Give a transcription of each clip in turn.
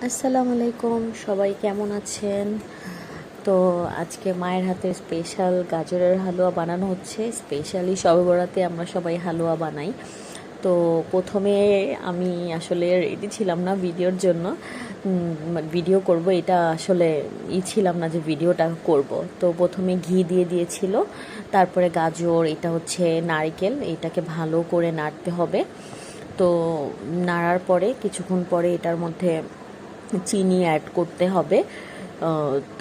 আসসালামু আলাইকুম, সবাই কেমন আছেন? তো আজকে মায়ের হাতে স্পেশাল গাজরের হালুয়া বানানো হচ্ছে। স্পেশালি শবে বরাতে আমরা সবাই হালুয়া বানাই। তো প্রথমে আমি আসলে রেডি ছিলাম না ভিডিওর জন্য। ভিডিও করব এটা আসলে ছিলাম না যে ভিডিওটা করব। তো প্রথমে ঘি দিয়ে দিয়েছিল, তারপরে গাজর, এটা হচ্ছে নারকেল, এটাকে ভালো করে নাড়তে হবে। তো নাড়ার পরে কিছুক্ষণ পরে এটার মধ্যে চিনি অ্যাড করতে হবে।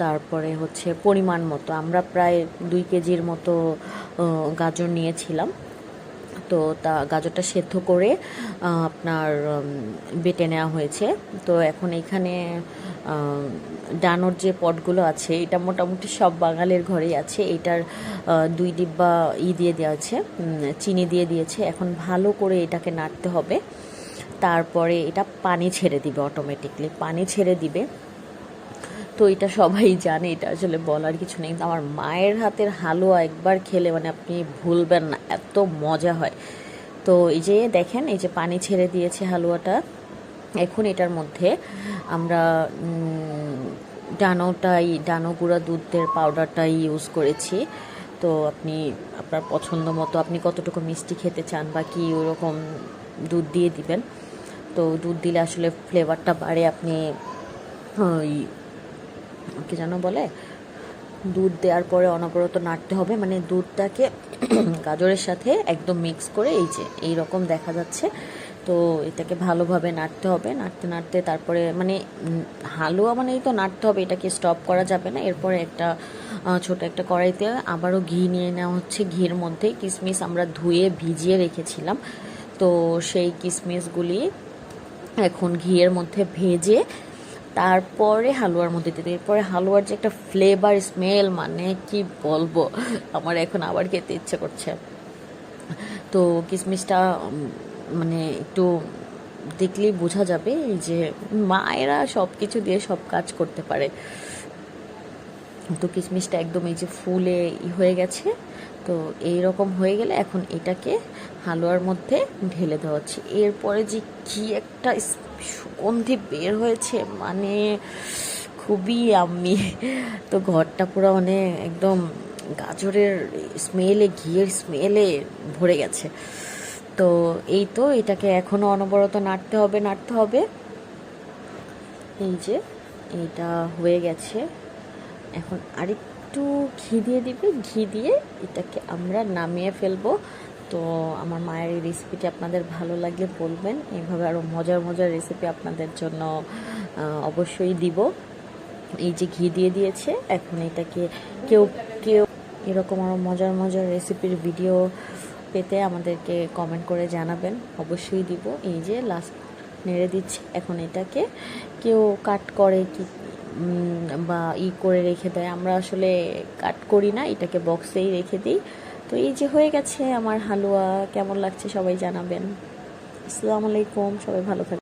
তারপরে হচ্ছে পরিমাণ মতো, আমরা প্রায় 2 কেজির মতো গাজর নিয়েছিলাম। তো গাজরটা সেদ্ধ করে আপনার বেটে নেওয়া হয়েছে। তো এখন এখানে ডানোর যে পটগুলো আছে, এটা মোটামুটি সব বাঙালির ঘরেই আছে। এটার 2 ডিব্বা দিয়ে দেওয়া আছে, চিনি দিয়ে দিয়েছে। এখন ভালো করে এটাকে নাড়তে হবে। তারপরে এটা পানি ছেড়ে দিবে, অটোমেটিকলি পানি ছেড়ে দিবে। তো এটা সবাই জানে, এটা আসলে বলার কিছু নেই। কিন্তু আমার মায়ের হাতের হালুয়া একবার খেলে মানে আপনি ভুলবেন না, এত মজা হয়। তো এই যে দেখেন, এই যে পানি ছেড়ে দিয়েছে হালুয়াটা। এখন এটার মধ্যে আমরা ডানো গুঁড়া দুধের পাউডারটাই ইউজ করেছি। তো আপনি আপনার পছন্দ মতো আপনি কতটুকু মিষ্টি খেতে চান বা কি ওরকম দুধ দিয়ে দিবেন। তো দুধ দিলে আসলে ফ্লেভারটা বাড়ে। আপনি ওই কি যেন বলে, দুধ দেওয়ার পরে অনবরত নাড়তে হবে, মানে দুধটাকে গাজরের সাথে একদম মিক্স করে এই যে এই রকম দেখা যাচ্ছে। তো এটাকে ভালোভাবে নাড়তে হবে, নাড়তে নাড়তে তারপরে মানে হালুয়া মানেই তো নাড়তে হবে, এটাকে স্টপ করা যাবে না। এরপরে একটা ছোট একটা কড়াইতে আবারও ঘি নিয়ে নেওয়া হচ্ছে। ঘির মধ্যে কিশমিশ আমরা ধুয়ে ভিজিয়ে রেখেছিলাম, তো সেই কিশমিশগুলি এখন ঘিয়ের মধ্যে ভেজে তারপরে হালুয়ার মধ্যে দিতে। এরপরে হালুয়ার যে একটা ফ্লেভার স্মেল, মানে কি বলবো, আমার এখন আবার খেতে ইচ্ছে করছে। তো কিশমিশটা মানে একটু দেখলেই বোঝা যাবে যে মায়েরা সব কিছু দিয়ে সব কাজ করতে পারে। তো কিশমিশটা একদম এই যে ফুলে হয়ে গেছে। তো এই রকম হয়ে গেলে এখন এটাকে হালুয়ার মধ্যে ঢেলে দেওয়া হচ্ছে। এরপরে যে কি একটা সুগন্ধি বের হয়েছে, মানে খুবই আম্মি। তো ঘরটা পুরো মানে একদম গাজরের স্মেলে, ঘিয়ের স্মেলে ভরে গেছে। তো এই তো এটাকে এখনও অনবরত নাড়তে হবে, নাড়তে হবে। এই যে এইটা হয়ে গেছে। এখন আরেকটু ঘি দিয়ে দিবে, ঘি দিয়ে এটাকে আমরা নামিয়ে ফেলবো। তো আমার মায়ের এই রেসিপিটি আপনাদের ভালো লাগলে বলবেন, এইভাবে আরও মজার মজার রেসিপি আপনাদের জন্য অবশ্যই দিব। এই যে ঘি দিয়ে দিয়েছে, এখন এটাকে কেউ কেউ এরকম আরও মজার মজার রেসিপির ভিডিও পেতে আমাদেরকে কমেন্ট করে জানাবেন, অবশ্যই দিব। এই যে লাস্ট নেড়ে দিচ্ছি। এখন এটাকে কেউ কাট করে কি বা করে রেখে দেয়, আমরা আসলে কাট করি না, এটাকে বক্সেই রেখে দিই। তো এই যে হয়ে গেছে আমার হালুয়া। কেমন লাগছে সবাই জানাবেন। আসসালামু আলাইকুম, সবাই ভালো থাকবেন।